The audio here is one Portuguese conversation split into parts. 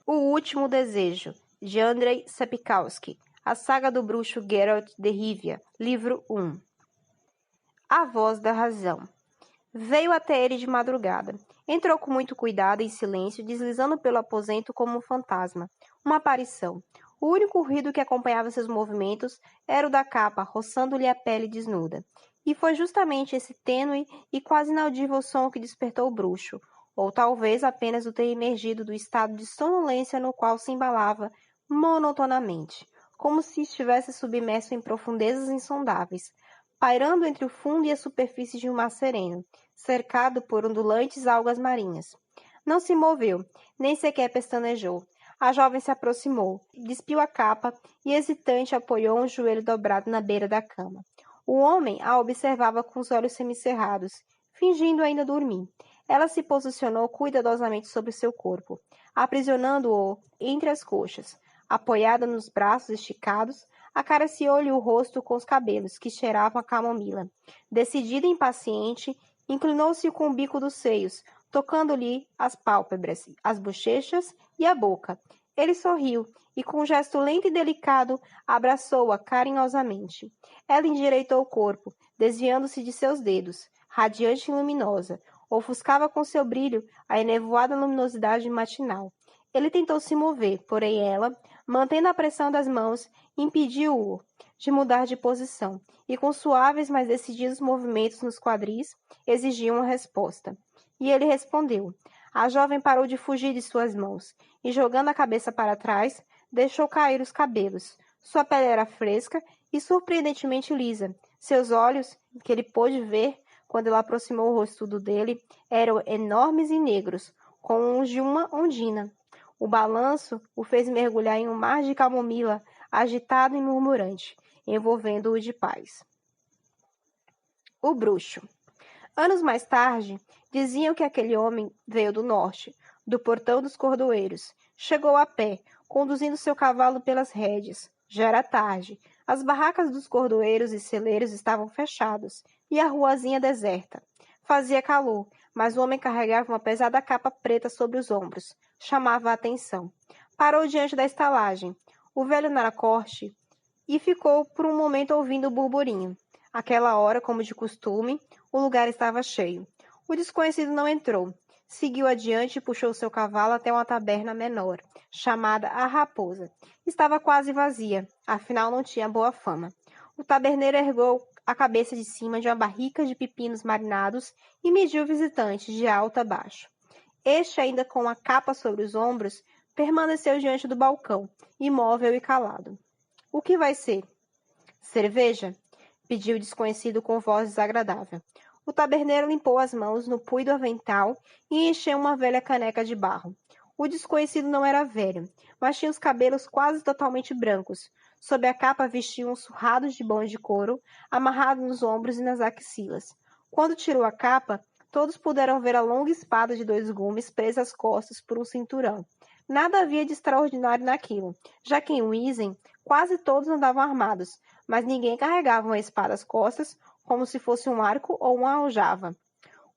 O Último Desejo, de Andrzej Sapkowski. A Saga do Bruxo Geralt de Rivia, livro 1. A Voz da Razão. Veio até ele de madrugada. Entrou com muito cuidado e silêncio, deslizando pelo aposento como um fantasma, uma aparição. O único ruído que acompanhava seus movimentos era o da capa, roçando-lhe a pele desnuda. E foi justamente esse tênue e quase inaudível som que despertou o bruxo, ou talvez apenas o ter emergido do estado de sonolência no qual se embalava monotonamente, como se estivesse submerso em profundezas insondáveis, pairando entre o fundo e a superfície de um mar sereno, cercado por ondulantes algas marinhas. Não se moveu, nem sequer pestanejou. A jovem se aproximou, despiu a capa e, hesitante, apoiou um joelho dobrado na beira da cama. O homem a observava com os olhos semicerrados, fingindo ainda dormir. Ela se posicionou cuidadosamente sobre seu corpo, aprisionando-o entre as coxas. Apoiada nos braços esticados, acariciou-lhe o rosto com os cabelos, que cheiravam a camomila. Decidida e impaciente, inclinou-se com o bico dos seios, tocando-lhe as pálpebras, as bochechas e a boca. Ele sorriu e, com um gesto lento e delicado, abraçou-a carinhosamente. Ela endireitou o corpo, desviando-se de seus dedos, radiante e luminosa. Ofuscava com seu brilho a enevoada luminosidade matinal. Ele tentou se mover, porém ela, mantendo a pressão das mãos, impediu-o de mudar de posição, e com suaves, mas decididos movimentos nos quadris, exigiu uma resposta. E ele respondeu. A jovem parou de fugir de suas mãos, e jogando a cabeça para trás, deixou cair os cabelos. Sua pele era fresca e surpreendentemente lisa. Seus olhos, que ele pôde ver quando ela aproximou o rosto dele, eram enormes e negros, como os de uma ondina. O balanço o fez mergulhar em um mar de camomila, agitado e murmurante, envolvendo-o de paz. O bruxo. Anos mais tarde, diziam que aquele homem veio do norte, do portão dos cordoeiros. Chegou a pé, conduzindo seu cavalo pelas rédeas. Já era tarde. As barracas dos cordoeiros e celeiros estavam fechadas, e a ruazinha deserta. Fazia calor, mas o homem carregava uma pesada capa preta sobre os ombros. Chamava a atenção. Parou diante da estalagem. O velho Naracorte e ficou por um momento ouvindo o burburinho. Aquela hora, como de costume, o lugar estava cheio. O desconhecido não entrou. Seguiu adiante e puxou seu cavalo até uma taberna menor, chamada A Raposa. Estava quase vazia, afinal não tinha boa fama. O taberneiro ergueu a cabeça de cima de uma barrica de pepinos marinados e mediu o visitante de alto a baixo. Este, ainda com a capa sobre os ombros, permaneceu diante do balcão, imóvel e calado. — O que vai ser? — Cerveja? — pediu o desconhecido com voz desagradável. O taberneiro limpou as mãos no pui do avental e encheu uma velha caneca de barro. O desconhecido não era velho, mas tinha os cabelos quase totalmente brancos. Sob a capa vestia uns surrados de bons de couro, amarrados nos ombros e nas axilas. Quando tirou a capa, todos puderam ver a longa espada de 2 gumes presa às costas por um cinturão. Nada havia de extraordinário naquilo, já que em Wiesen quase todos andavam armados, mas ninguém carregava uma espada às costas, como se fosse um arco ou uma aljava.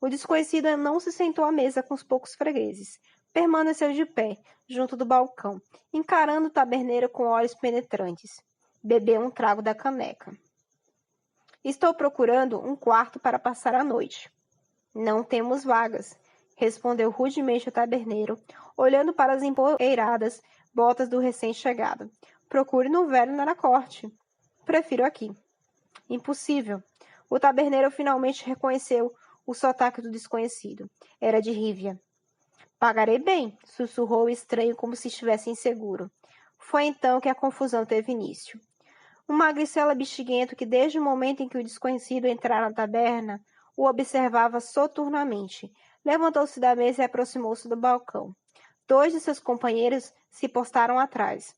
O desconhecido não se sentou à mesa com os poucos fregueses. Permaneceu de pé, junto do balcão, encarando o taberneiro com olhos penetrantes. Bebeu um trago da caneca. — Estou procurando um quarto para passar a noite. — Não temos vagas, respondeu rudemente o taberneiro, olhando para as empoeiradas botas do recém-chegado. — Procure no velho Naracorte. — Prefiro aqui. — Impossível. O taberneiro finalmente reconheceu o sotaque do desconhecido. Era de Rivia. — Pagarei bem, sussurrou o estranho como se estivesse inseguro. Foi então que a confusão teve início. Um magricela bexiguento que, desde o momento em que o desconhecido entrara na taberna, o observava soturnamente, levantou-se da mesa e aproximou-se do balcão. 2 de seus companheiros se postaram atrás,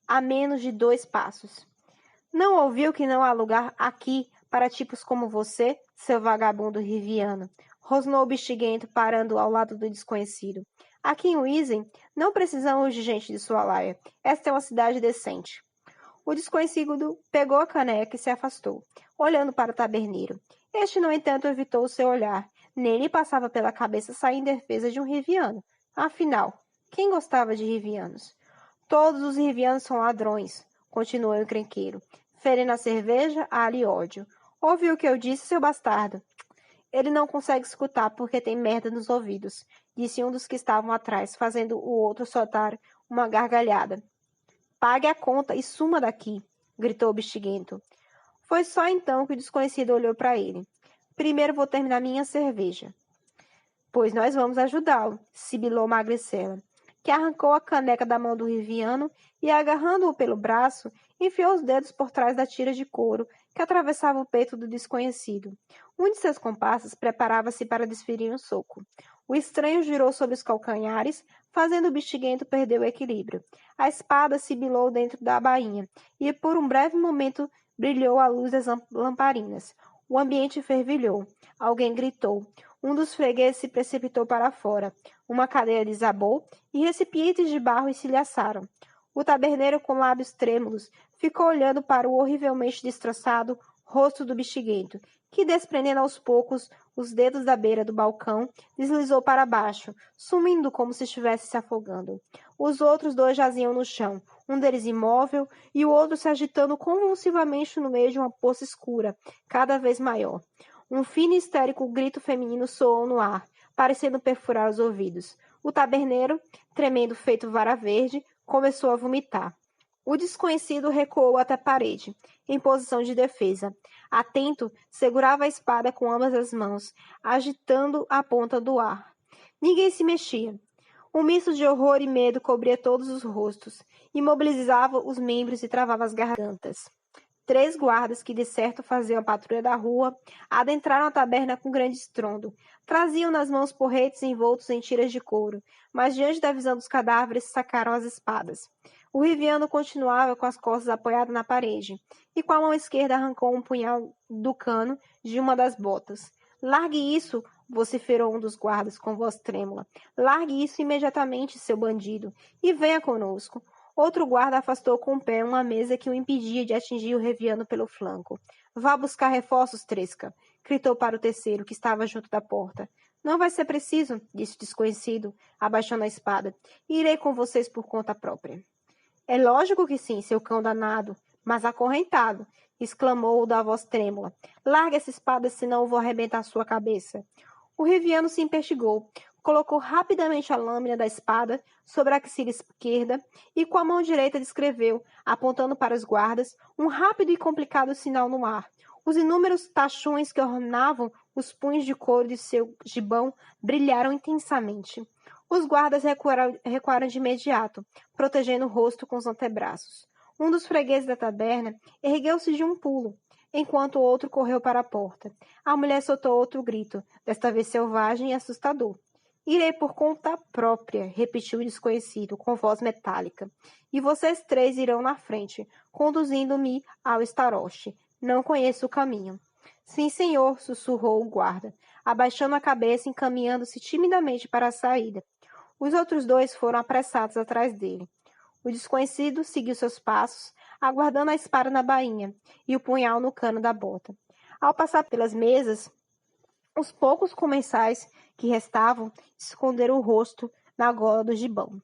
a menos de 2 passos. — Não ouviu que não há lugar aqui para tipos como você, seu vagabundo riviano? Rosnou o bexiguento, parando ao lado do desconhecido. — Aqui em Wiesen não precisamos de gente de sua laia. Esta é uma cidade decente. O desconhecido pegou a caneca e se afastou, olhando para o taberneiro. Este, no entanto, evitou o seu olhar. Nem lhe passava pela cabeça sair em defesa de um riviano. Afinal, Quem gostava de rivianos? Todos os rivianos são ladrões, continuou o encrenqueiro, ferindo a cerveja, alho e ódio. Ouviu o que eu disse, seu bastardo? Ele não consegue escutar porque tem merda nos ouvidos, disse um dos que estavam atrás, fazendo o outro soltar uma gargalhada. Pague a conta e suma daqui, gritou o bexiguento. Foi só então que o desconhecido olhou para ele. Primeiro vou terminar minha cerveja. Pois nós vamos ajudá-lo, sibilou Magricela, que arrancou a caneca da mão do riviano e, agarrando-o pelo braço, enfiou os dedos por trás da tira de couro que atravessava o peito do desconhecido. Um de seus comparsas preparava-se para desferir um soco. O estranho girou sobre os calcanhares, fazendo o bexiguento perder o equilíbrio. A espada sibilou dentro da bainha e, por um breve momento, brilhou à luz das lamparinas. O ambiente fervilhou. Alguém gritou. Um dos fregueses se precipitou para fora. Uma cadeira desabou e recipientes de barro estilhaçaram. O taberneiro, com lábios trêmulos, ficou olhando para o horrivelmente destroçado rosto do bexiguento, que, desprendendo aos poucos os dedos da beira do balcão, deslizou para baixo, sumindo como se estivesse se afogando. Os outros dois jaziam no chão, um deles imóvel e o outro se agitando convulsivamente no meio de uma poça escura, cada vez maior. Um fino e histérico grito feminino soou no ar, parecendo perfurar os ouvidos. O taberneiro, tremendo feito vara verde, começou a vomitar. O desconhecido recuou até a parede, em posição de defesa. Atento, segurava a espada com ambas as mãos, agitando a ponta do ar. Ninguém se mexia. Um misto de horror e medo cobria todos os rostos, imobilizava os membros e travava as gargantas. 3 guardas, que de certo faziam a patrulha da rua, adentraram a taberna com grande estrondo. Traziam nas mãos porretes envoltos em tiras de couro, mas diante da visão dos cadáveres sacaram as espadas. O riviano continuava com as costas apoiadas na parede, e com a mão esquerda arrancou um punhal do cano de uma das botas. Largue isso, vociferou um dos guardas com voz trêmula. Largue isso imediatamente, seu bandido, e venha conosco. Outro guarda afastou com o pé uma mesa que o impedia de atingir o riviano pelo flanco. Vá buscar reforços, Tresca, gritou para o terceiro, que estava junto da porta. Não vai ser preciso, disse o desconhecido, abaixando a espada. Irei com vocês por conta própria. É lógico que sim, seu cão danado, mas acorrentado, exclamou o da voz trêmula. Largue essa espada, senão eu vou arrebentar sua cabeça. O riviano se empestigou, colocou rapidamente a lâmina da espada sobre a axila esquerda e com a mão direita descreveu, apontando para os guardas, um rápido e complicado sinal no ar. Os inúmeros tachões que ornavam os punhos de couro de seu gibão brilharam intensamente. Os guardas recuaram de imediato, protegendo o rosto com os antebraços. Um dos fregueses da taberna ergueu-se de um pulo, enquanto o outro correu para a porta. A mulher soltou outro grito, desta vez selvagem e assustador. Irei por conta própria, repetiu o desconhecido, com voz metálica. E vocês 3 irão na frente, conduzindo-me ao Staroste. Não conheço o caminho. Sim, senhor, sussurrou o guarda, abaixando a cabeça e encaminhando-se timidamente para a saída. Os outros 2 foram apressados atrás dele. O desconhecido seguiu seus passos, aguardando a espada na bainha e o punhal no cano da bota. Ao passar pelas mesas, os poucos comensais que restavam esconderam o rosto na gola do gibão.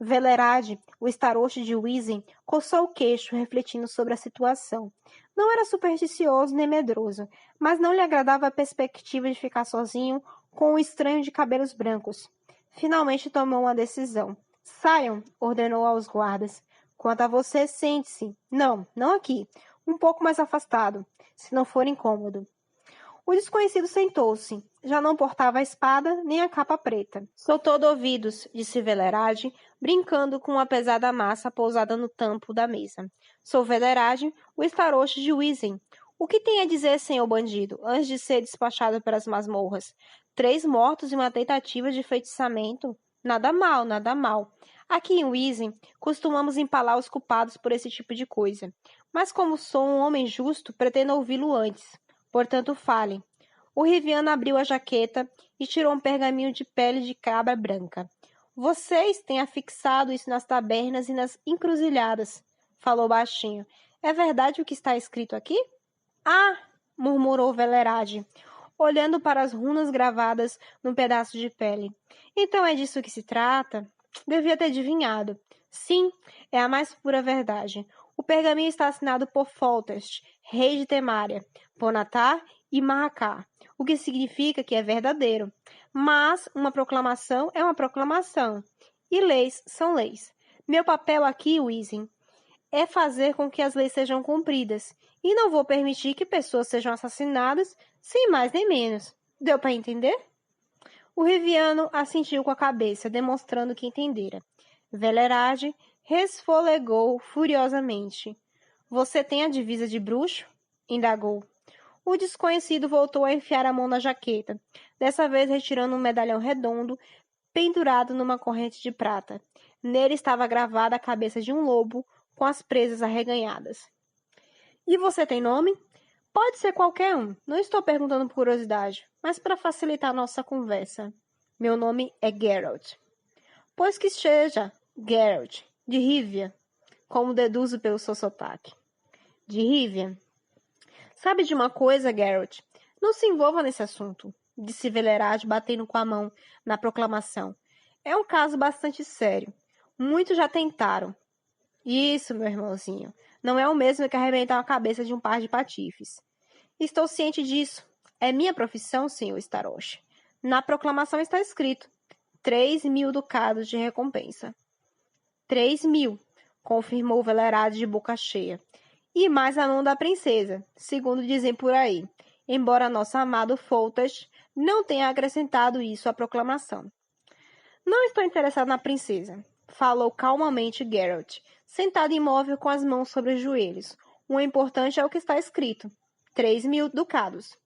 Velerade, o staroste de Wizen, coçou o queixo, refletindo sobre a situação. Não era supersticioso nem medroso, mas não lhe agradava a perspectiva de ficar sozinho com um estranho de cabelos brancos. Finalmente tomou uma decisão. Saiam, ordenou aos guardas. Quanto a você, sente-se. Não, não aqui. Um pouco mais afastado, se não for incômodo. O desconhecido sentou-se. Já não portava a espada nem a capa preta. Sou todo ouvidos, disse Velerade, brincando com uma pesada massa pousada no tampo da mesa. Sou Velerade, o staroste de Wizen. O que tem a dizer, senhor bandido, antes de ser despachado pelas masmorras? 3 mortos e uma tentativa de feitiçamento? Nada mal, nada mal. Aqui em Wizen, costumamos empalar os culpados por esse tipo de coisa. Mas como sou um homem justo, pretendo ouvi-lo antes. Portanto, fale. O riviano abriu a jaqueta e tirou um pergaminho de pele de cabra branca. Vocês têm afixado isso nas tabernas e nas encruzilhadas, falou baixinho. É verdade o que está escrito aqui? Ah, murmurou Velerade, olhando para as runas gravadas num pedaço de pele. Então é disso que se trata? Devia ter adivinhado. Sim, é a mais pura verdade. O pergaminho está assinado por Foltest, rei de Temária, Ponatar e Marracá, o que significa que é verdadeiro. Mas uma proclamação é uma proclamação, e leis são leis. Meu papel aqui, Wisin, é fazer com que as leis sejam cumpridas, e não vou permitir que pessoas sejam assassinadas sem mais nem menos. Deu para entender? O Riviano assentiu com a cabeça, demonstrando que entendera. Velerade resfolegou furiosamente. Você tem a divisa de bruxo? Indagou. O desconhecido voltou a enfiar a mão na jaqueta, dessa vez retirando um medalhão redondo pendurado numa corrente de prata. Nele estava gravada a cabeça de um lobo com as presas arreganhadas. E você tem nome? Pode ser qualquer um. Não estou perguntando por curiosidade, mas para facilitar nossa conversa. Meu nome é Geralt. Pois que seja Geralt, de Rivia, como deduzo pelo seu sotaque. De Rivia? Sabe de uma coisa, Geralt? Não se envolva nesse assunto, disse Velerade, batendo com a mão na proclamação. É um caso bastante sério. Muitos já tentaram. Isso, meu irmãozinho, não é o mesmo que arrebentar a cabeça de um par de patifes. Estou ciente disso. É minha profissão, senhor Starost. Na proclamação está escrito 3.000 ducados de recompensa. 3.000, confirmou Velerade de boca cheia. E mais a mão da princesa, segundo dizem por aí, embora nosso amado Foltest não tenha acrescentado isso à proclamação. Não estou interessado na princesa, falou calmamente Geralt, sentado imóvel com as mãos sobre os joelhos. O importante é o que está escrito. 3.000 ducados.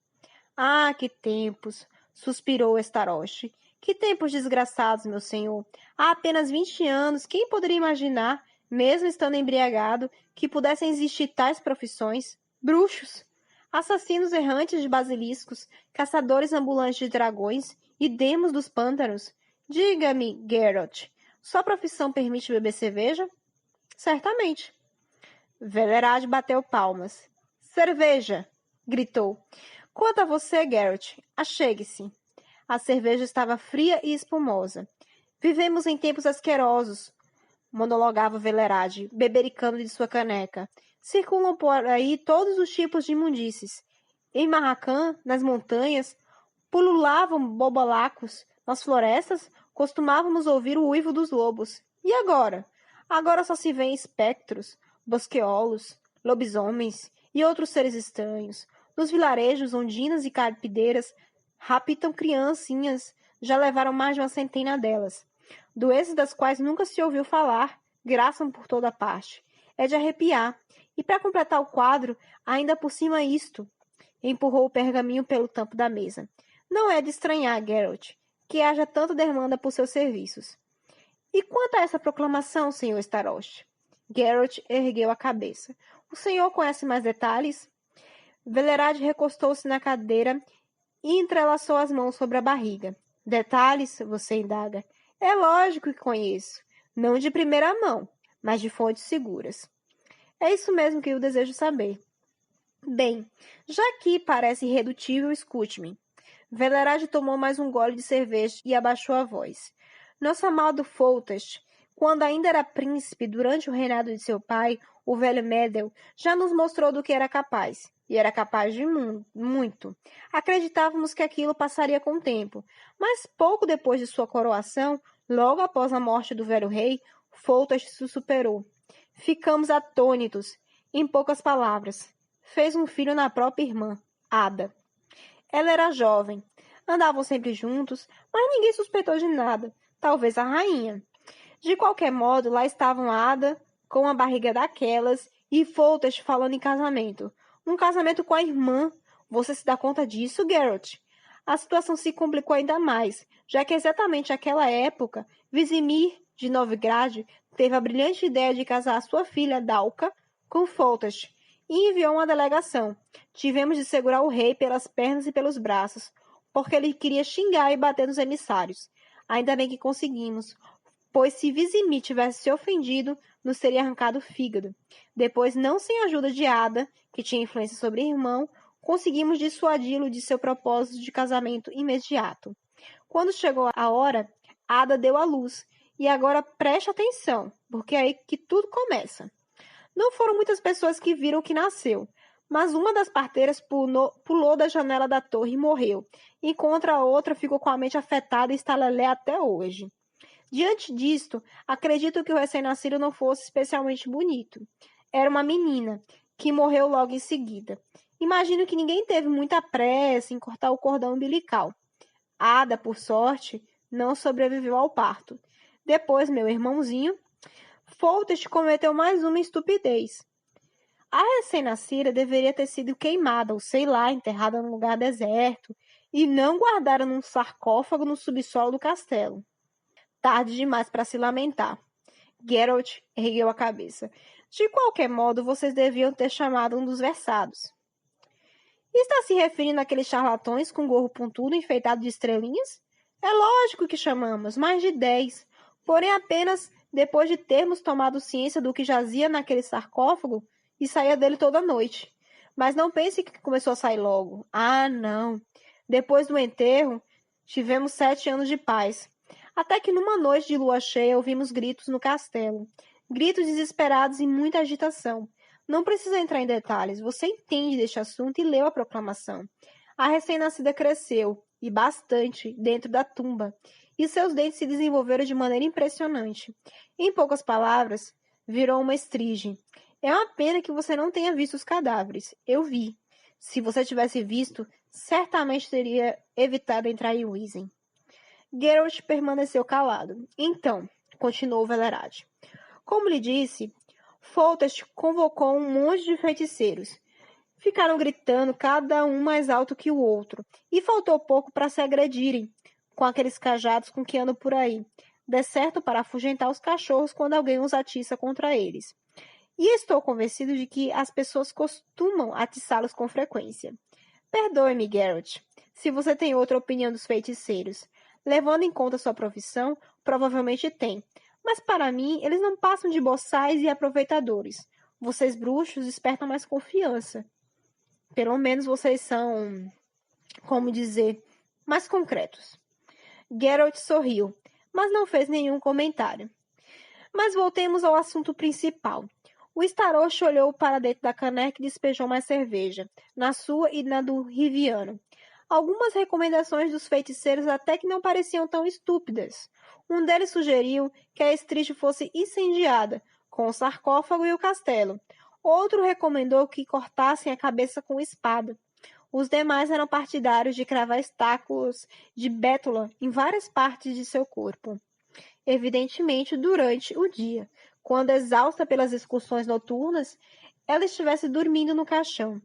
Ah, que tempos! Suspirou Starost. Que tempos desgraçados, meu senhor! Há apenas 20 anos, quem poderia imaginar, mesmo estando embriagado, que pudessem existir tais profissões? Bruxos, assassinos errantes de basiliscos, caçadores ambulantes de dragões e demos dos pântanos. Diga-me, Geralt, sua profissão permite beber cerveja? Certamente. Velerade bateu palmas. Cerveja! Gritou. Quanto a você, Geralt, achegue-se. A cerveja estava fria e espumosa. Vivemos em tempos asquerosos, monologava Velerade, bebericando de sua caneca. Circulam por aí todos os tipos de imundícies. Em Marracã, nas montanhas, pululavam bobolacos. Nas florestas, costumávamos ouvir o uivo dos lobos. E agora? Agora só se vêem espectros, bosqueolos, lobisomens e outros seres estranhos. Nos vilarejos, ondinas e carpideiras raptam criancinhas, já levaram mais de uma centena delas. Doenças das quais nunca se ouviu falar, graçam por toda parte. É de arrepiar. E para completar o quadro, ainda por cima isto, empurrou o pergaminho pelo tampo da mesa. Não é de estranhar, Geralt, que haja tanta demanda por seus serviços. E quanto a essa proclamação, senhor Starost? Geralt ergueu a cabeça. O senhor conhece mais detalhes? Velerade recostou-se na cadeira e entrelaçou as mãos sobre a barriga. Detalhes, você indaga? É lógico que conheço. Não de primeira mão, mas de fontes seguras. É isso mesmo que eu desejo saber. Bem, já que parece irredutível, escute-me. Velerade tomou mais um gole de cerveja e abaixou a voz. Nosso amado Foltest, quando ainda era príncipe durante o reinado de seu pai, o velho Medel, já nos mostrou do que era capaz. E era capaz de muito. Acreditávamos que aquilo passaria com o tempo. Mas pouco depois de sua coroação, logo após a morte do velho rei, Foltest se superou. Ficamos atônitos. Em poucas palavras, fez um filho na própria irmã, Ada. Ela era jovem. Andavam sempre juntos, mas ninguém suspeitou de nada. Talvez a rainha. De qualquer modo, lá estavam Ada, com a barriga daquelas, e Foltest falando em casamento. Um casamento com a irmã. Você se dá conta disso, Geralt? A situação se complicou ainda mais, já que exatamente naquela época, Vizimir de Novigrad teve a brilhante ideia de casar sua filha, Dalka, com Foltest, e enviou uma delegação. Tivemos de segurar o rei pelas pernas e pelos braços, porque ele queria xingar e bater nos emissários. Ainda bem que conseguimos, pois se Vizimir tivesse se ofendido, nos teria arrancado o fígado. Depois, não sem a ajuda de Ada, que tinha influência sobre o irmão, conseguimos dissuadi-lo de seu propósito de casamento imediato. Quando chegou a hora, Ada deu à luz, E agora preste atenção, porque é aí que tudo começa. Não foram muitas pessoas que viram que nasceu, mas uma das parteiras pulou da janela da torre e morreu, enquanto a outra ficou com a mente afetada e está lelé até hoje. Diante disto, acredito que o recém-nascido não fosse especialmente bonito. Era uma menina, que morreu logo em seguida. Imagino que ninguém teve muita pressa em cortar o cordão umbilical. Ada, por sorte, não sobreviveu ao parto. Depois, meu irmãozinho, Foltest cometeu mais uma estupidez. A recém-nascida deveria ter sido queimada, ou sei lá, enterrada num lugar deserto, e não guardada num sarcófago no subsolo do castelo. Tarde demais para se lamentar. Geralt ergueu a cabeça. De qualquer modo, vocês deviam ter chamado um dos versados. Está se referindo àqueles charlatões com gorro pontudo enfeitado de estrelinhas? É lógico que chamamos, mais de 10. Porém, apenas depois de termos tomado ciência do que jazia naquele sarcófago e saía dele toda noite. Mas não pense que começou a sair logo. Ah, não. Depois do enterro, tivemos 7 anos de paz. Até que numa noite de lua cheia ouvimos gritos no castelo. Gritos desesperados e muita agitação. Não precisa entrar em detalhes, você entende deste assunto e leu a proclamação. A recém-nascida cresceu, e bastante, dentro da tumba, e seus dentes se desenvolveram de maneira impressionante. Em poucas palavras, virou uma estirpe. É uma pena que você não tenha visto os cadáveres. Eu vi. Se você tivesse visto, certamente teria evitado entrar em Wizen. Geralt permaneceu calado. Então, continuou Velerade. Como lhe disse, Foltest convocou um monte de feiticeiros. Ficaram gritando, cada um mais alto que o outro, e faltou pouco para se agredirem, com aqueles cajados com que andam por aí. De certo para afugentar os cachorros quando alguém os atiça contra eles. E estou convencido de que as pessoas costumam atiçá-los com frequência. Perdoe-me, Geralt, se você tem outra opinião dos feiticeiros. Levando em conta sua profissão, provavelmente tem. Mas para mim, eles não passam de boçais e aproveitadores. Vocês bruxos despertam mais confiança. Pelo menos vocês são, como dizer, mais concretos. Geralt sorriu, mas não fez nenhum comentário. Mas voltemos ao assunto principal. O Starost olhou para dentro da caneca e despejou mais cerveja, na sua e na do Riviano. Algumas recomendações dos feiticeiros até que não pareciam tão estúpidas. Um deles sugeriu que a Estrige fosse incendiada, com o sarcófago e o castelo. Outro recomendou que cortassem a cabeça com espada. Os demais eram partidários de cravar estáculos de bétula em várias partes de seu corpo. Evidentemente, durante o dia, quando, exausta pelas excursões noturnas, ela estivesse dormindo no caixão.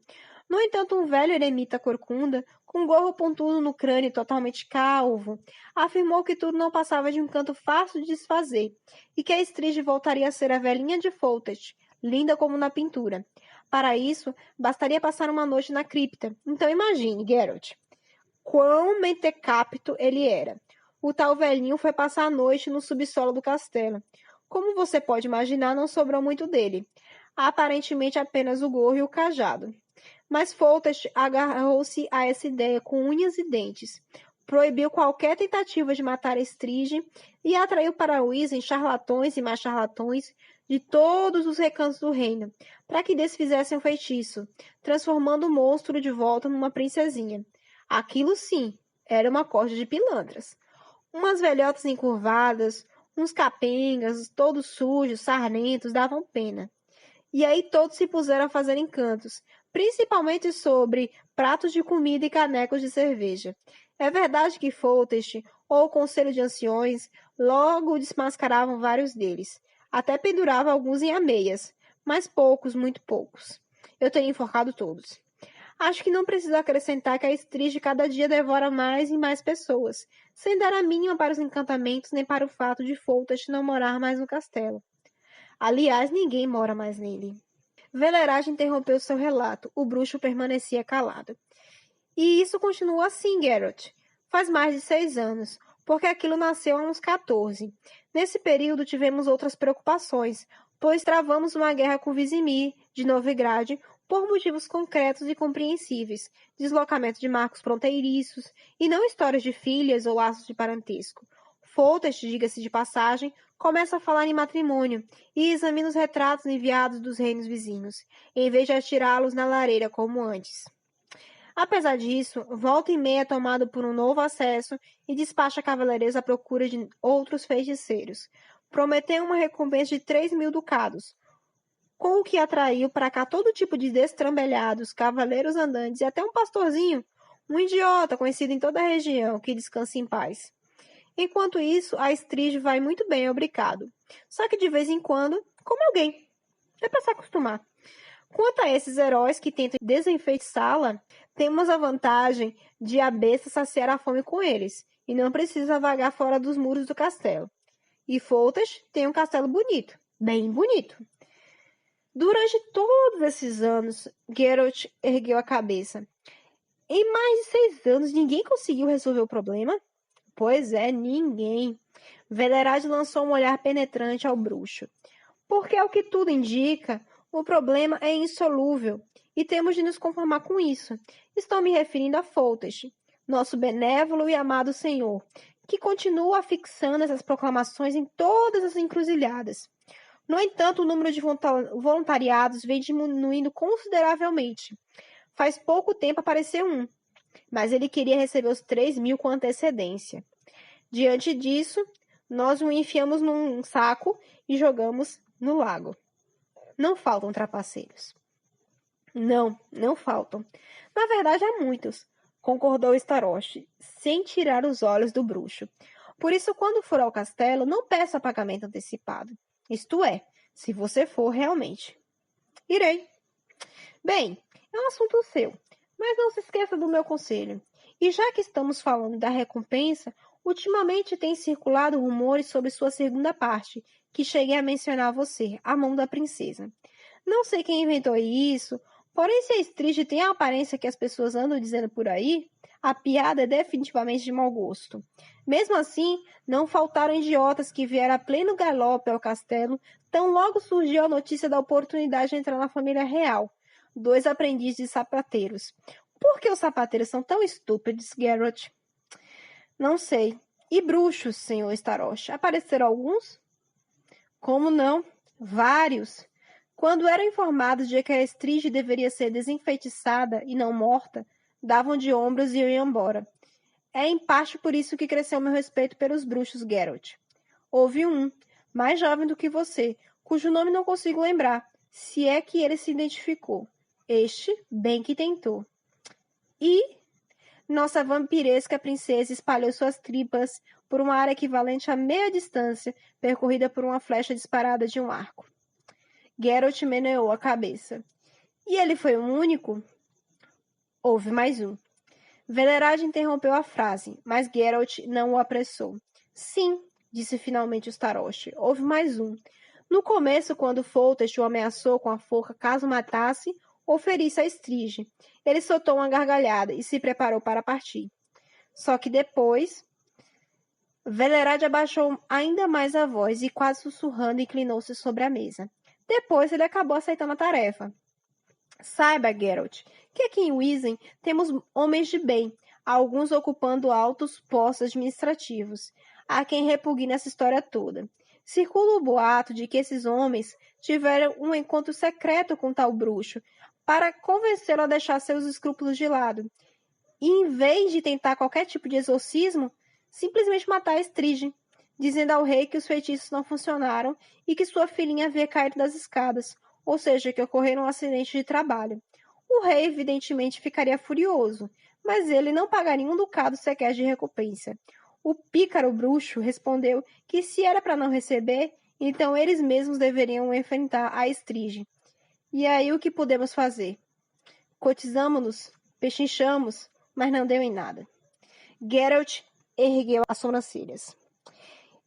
No entanto, um velho eremita corcunda, com gorro pontudo no crânio totalmente calvo, afirmou que tudo não passava de um canto fácil de desfazer, e que a Estrige voltaria a ser a velhinha de Foltest, linda como na pintura. Para isso, bastaria passar uma noite na cripta. Então imagine, Geralt, quão mentecapto ele era. O tal velhinho foi passar a noite no subsolo do castelo. Como você pode imaginar, não sobrou muito dele. Aparentemente apenas o gorro e o cajado. Mas Foltest agarrou-se a essa ideia com unhas e dentes. Proibiu qualquer tentativa de matar a Estrige e atraiu para Wizen charlatões e mais charlatões de todos os recantos do reino, para que desfizessem o feitiço, transformando o monstro de volta numa princesinha. Aquilo sim, era uma corda de pilantras. Umas velhotas encurvadas, uns capengas, todos sujos, sarnentos, davam pena. E aí todos se puseram a fazer encantos, principalmente sobre pratos de comida e canecos de cerveja. É verdade que Foltest, ou o Conselho de Anciões, logo desmascaravam vários deles. Até pendurava alguns em ameias, mas poucos, muito poucos. Eu teria enforcado todos. Acho que não preciso acrescentar que a Estrige cada dia devora mais e mais pessoas, sem dar a mínima para os encantamentos nem para o fato de Foltest não morar mais no castelo. Aliás, ninguém mora mais nele. Velerage interrompeu seu relato. O bruxo permanecia calado. E isso continua assim, Geralt. Faz mais de 6 anos, porque aquilo nasceu há uns 14. Nesse período tivemos outras preocupações, pois travamos uma guerra com Vizimir, de Novigrad, por motivos concretos e compreensíveis, deslocamento de marcos fronteiriços, e não histórias de filhas ou laços de parentesco. Foltest, diga-se de passagem, começa a falar em matrimônio e examina os retratos enviados dos reinos vizinhos, em vez de atirá-los na lareira como antes. Apesar disso, volta e meia é tomado por um novo acesso e despacha cavaleiros à procura de outros feiticeiros, prometendo uma recompensa de 3.000 ducados, com o que atraiu para cá todo tipo de destrambelhados, cavaleiros andantes e até um pastorzinho, um idiota conhecido em toda a região, que descansa em paz. Enquanto isso, a Estrígio vai muito bem, obrigado. Só que de vez em quando, come alguém. É para se acostumar. Quanto a esses heróis que tentam desenfeitiçá-la, temos a vantagem de a besta saciar a fome com eles, e não precisa vagar fora dos muros do castelo. E Foltest tem um castelo bonito, bem bonito. Durante todos esses anos, Geralt ergueu a cabeça. Em mais de 6 anos, ninguém conseguiu resolver o problema? Pois é, ninguém. Velerade lançou um olhar penetrante ao bruxo. Porque, ao que tudo indica, o problema é insolúvel e temos de nos conformar com isso. Estou me referindo a Foltest, nosso benévolo e amado senhor, que continua fixando essas proclamações em todas as encruzilhadas. No entanto, o número de voluntariados vem diminuindo consideravelmente. Faz pouco tempo apareceu um, mas ele queria receber os 3.000 com antecedência. Diante disso, nós o enfiamos num saco e jogamos no lago. Não faltam trapaceiros. Não faltam. Na verdade, há muitos, concordou Starost, sem tirar os olhos do bruxo. Por isso, quando for ao castelo, não peça pagamento antecipado. Isto é, se você for realmente. Irei. Bem, é um assunto seu, mas não se esqueça do meu conselho. E já que estamos falando da recompensa, ultimamente tem circulado rumores sobre sua segunda parte, que cheguei a mencionar a você, a mão da princesa. Não sei quem inventou isso, porém se a Estrígio tem a aparência que as pessoas andam dizendo por aí, a piada é definitivamente de mau gosto. Mesmo assim, não faltaram idiotas que vieram a pleno galope ao castelo, tão logo surgiu a notícia da oportunidade de entrar na família real. 2 aprendizes sapateiros. Por que os sapateiros são tão estúpidos, Geralt? Não sei. E bruxos, senhor Starost? Apareceram alguns? Como não? Vários. Quando eram informados de que a Estrígio deveria ser desenfeitiçada e não morta, davam de ombros e iam embora. É em parte por isso que cresceu meu respeito pelos bruxos, Geralt. Houve um, mais jovem do que você, cujo nome não consigo lembrar, se é que ele se identificou. Este, bem que tentou. E nossa vampiresca princesa espalhou suas tripas por uma área equivalente a meia distância, percorrida por uma flecha disparada de um arco. Geralt meneou a cabeça. E ele foi o único? Houve mais um. Velerade interrompeu a frase, mas Geralt não o apressou. Sim, disse finalmente o Starost, houve mais um. No começo, quando Foltest o ameaçou com a forca caso matasse ou ferisse a Estrígio, ele soltou uma gargalhada e se preparou para partir. Só que depois, Velerade abaixou ainda mais a voz e, quase sussurrando, inclinou-se sobre a mesa. Depois ele acabou aceitando a tarefa. Saiba, Geralt, que aqui em Wizen temos homens de bem, alguns ocupando altos postos administrativos. Há quem repugne essa história toda. Circula o boato de que esses homens tiveram um encontro secreto com tal bruxo para convencê-lo a deixar seus escrúpulos de lado. E, em vez de tentar qualquer tipo de exorcismo, simplesmente matar a Estrígio, dizendo ao rei que os feitiços não funcionaram e que sua filhinha havia caído das escadas, ou seja, que ocorreu um acidente de trabalho. O rei, evidentemente, ficaria furioso, mas ele não pagaria um ducado sequer de recompensa. O pícaro bruxo respondeu que se era para não receber, então eles mesmos deveriam enfrentar a Estrígio. E aí o que podemos fazer? Cotizamo-nos, pechinchamos, mas não deu em nada. Geralt ergueu as sobrancelhas.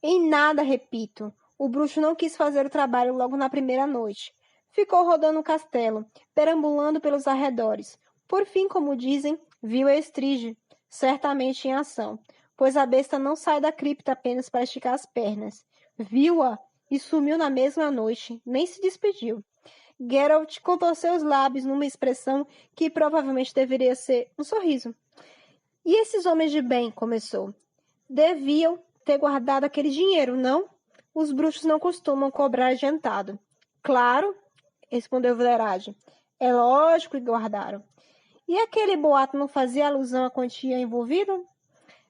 Em nada, repito. O bruxo não quis fazer o trabalho logo na primeira noite. Ficou rodando o castelo, perambulando pelos arredores. Por fim, como dizem, viu a Estrígio, certamente em ação, pois a besta não sai da cripta apenas para esticar as pernas. Viu-a e sumiu na mesma noite, nem se despediu. Geralt contorceu os lábios numa expressão que provavelmente deveria ser um sorriso. E esses homens de bem, começou. Deviam ter guardado aquele dinheiro, não? Os bruxos não costumam cobrar adiantado. Claro, respondeu Velerade. É lógico que guardaram. E aquele boato não fazia alusão à quantia envolvida?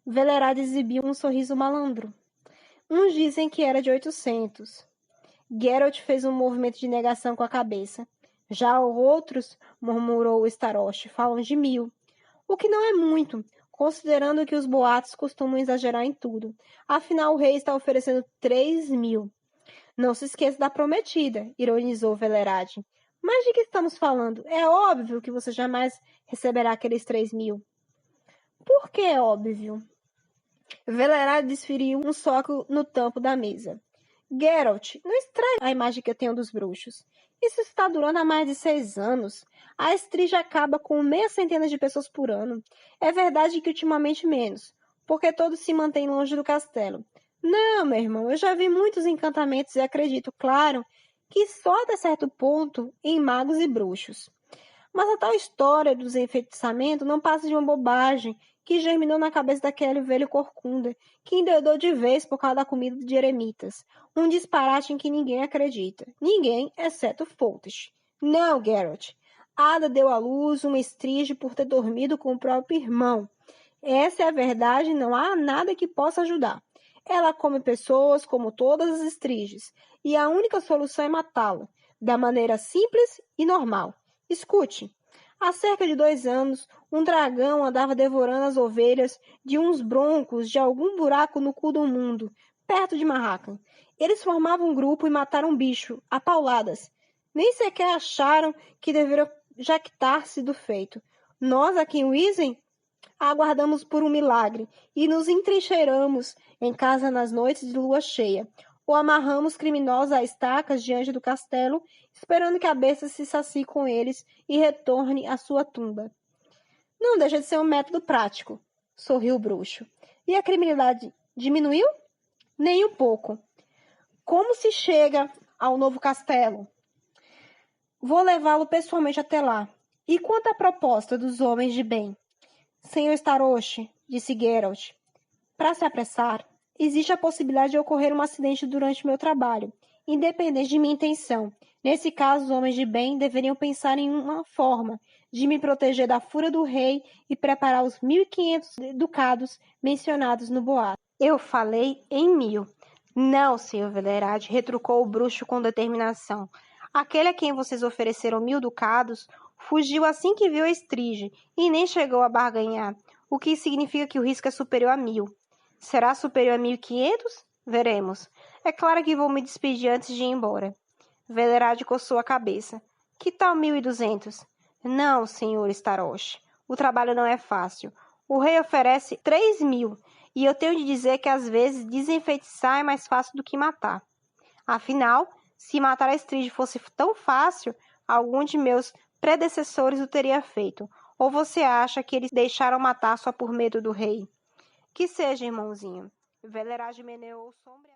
Velerade exibiu um sorriso malandro. Uns dizem que era de 800. Geralt fez um movimento de negação com a cabeça. Já outros, murmurou Starost, falam de 1000. O que não é muito, considerando que os boatos costumam exagerar em tudo. Afinal, o rei está oferecendo 3000. Não se esqueça da prometida, ironizou Velerade. Mas de que estamos falando? É óbvio que você jamais receberá aqueles 3000. Por que é óbvio? Velerade desferiu um soco no tampo da mesa. Geralt, não estrague a imagem que eu tenho dos bruxos. Isso está durando há mais de 6 anos. A Estrige acaba com meia centena de pessoas por ano. É verdade que ultimamente menos, porque todos se mantêm longe do castelo. Não, meu irmão, eu já vi muitos encantamentos e acredito, claro, que só até certo ponto em magos e bruxos. Mas a tal história do desenfeitiçamento não passa de uma bobagem que germinou na cabeça daquele velho corcunda, que endoidou de vez por causa da comida de eremitas. Um disparate em que ninguém acredita. Ninguém, exceto Foltest. Não, Geralt. Ada deu à luz uma Estrige por ter dormido com o próprio irmão. Essa é a verdade e não há nada que possa ajudar. Ela come pessoas como todas as Estriges, e a única solução é matá-la, da maneira simples e normal. Escute. Há cerca de 2 anos, um dragão andava devorando as ovelhas de uns broncos de algum buraco no cu do mundo, perto de Marracan. Eles formavam um grupo e mataram um bicho, a pauladas. Nem sequer acharam que deveriam jactar-se do feito. Nós, aqui em Wizen, aguardamos por um milagre e nos entrincheiramos em casa nas noites de lua cheia, ou amarramos criminosos a estacas diante do castelo, esperando que a besta se sacie com eles e retorne à sua tumba. Não deixa de ser um método prático, sorriu o bruxo. E a criminalidade diminuiu? Nem um pouco. Como se chega ao novo castelo? Vou levá-lo pessoalmente até lá. E quanto à proposta dos homens de bem? Senhor Starost, disse Geralt, para se apressar, existe a possibilidade de ocorrer um acidente durante meu trabalho, independente de minha intenção. Nesse caso, os homens de bem deveriam pensar em uma forma de me proteger da fúria do rei e preparar os 1500 ducados mencionados no boato. Eu falei em 1000. Não, senhor Velerade, retrucou o bruxo com determinação. Aquele a quem vocês ofereceram 1000 ducados fugiu assim que viu a Estrige e nem chegou a barganhar, o que significa que o risco é superior a 1000. Será superior a 1500? Veremos. É claro que vou me despedir antes de ir embora. Velerade coçou a cabeça. Que tal 1200? Não, senhor Starost. O trabalho não é fácil. O rei oferece 3000 e eu tenho de dizer que às vezes desenfeitiçar é mais fácil do que matar. Afinal, se matar a Estrige fosse tão fácil, algum de meus predecessores o teria feito. Ou você acha que eles deixaram matar só por medo do rei? Que seja, irmãozinho. Velerade meneou sombria.